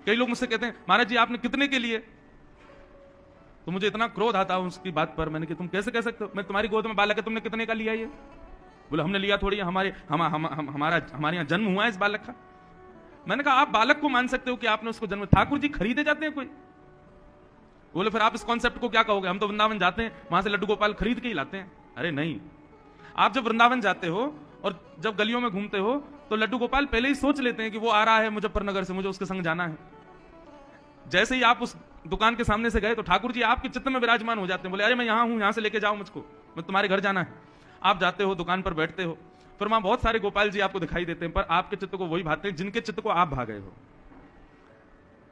कई लोग मुझसे कहते हैं महाराज जी आपने कितने के लिए, तो मुझे इतना क्रोध आता है उसकी बात पर। मैंने कि तुम कैसे कह सकते हो, मैं तुम्हारी गोद में बालक है, तुमने कितने का लिया ये? बोले हमने लिया थोड़ी, हमारे हमारे यहाँ जन्म हुआ है इस बालक का। मैंने कहा आप बालक को मान सकते हो कि आपने उसको जन्म, ठाकुर जी खरीदे जाते हैं कोई? बोले फिर आप इस कॉन्सेप्ट को क्या कहोगे, हम तो वृंदावन जाते हैं वहां से लड्डू गोपाल खरीद के ही लाते हैं। अरे नहीं, आप जब वृंदावन जाते हो और जब गलियों में घूमते हो तो लड्डू गोपाल पहले ही सोच लेते हैं कि वो आ रहा है मुजफ्फरनगर से, मुझे उसके संग जाना है। जैसे ही आप उस दुकान के सामने से गए तो ठाकुर जी आपके चित्त में विराजमान हो जाते हैं। बोले अरे मैं यहां हूं, यहां से लेके जाओ मुझको, मैं तुम्हारे घर जाना है। आप जाते हो, दुकान पर बैठते हो, फिर वहां बहुत सारे गोपाल जी आपको दिखाई देते हैं, पर आपके चित्त को वही भाते हैं जिनके चित्त को आप भा गए हो।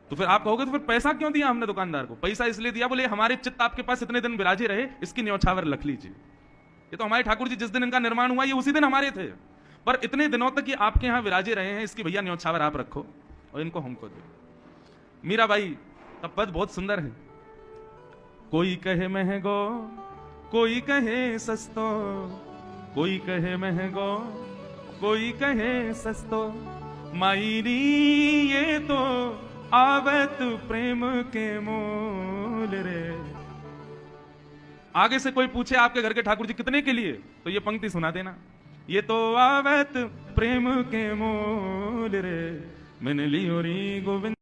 तो फिर आप कहोगे तो फिर पैसा क्यों दिया हमने दुकानदार को? पैसा इसलिए दिया, बोले हमारे चित्त आपके पास इतने दिन विराजे रहे, इसकी न्यौछावर रख लीजिए। ये तो हमारे ठाकुर जी जिस दिन इनका निर्माण हुआ ये उसी दिन हमारे थे, पर इतने दिनों तक ये आपके यहां विराजे रहे हैं, इसकी भैया न्यौछावर आप रखो और इनको हमको दो। मीराबाई का पद बहुत सुंदर है। कोई कहे महंगो, कोई कहे सस्तो, कोई कहे महंगो, कोई कहे सस्तो, मायरी ये तो आवत प्रेम के मोल रे। आगे से कोई पूछे आपके घर के ठाकुर जी कितने के लिए, तो ये पंक्ति सुना देना, ये तो आवत प्रेम के मोल रे, मैंने लियो री गोविंद।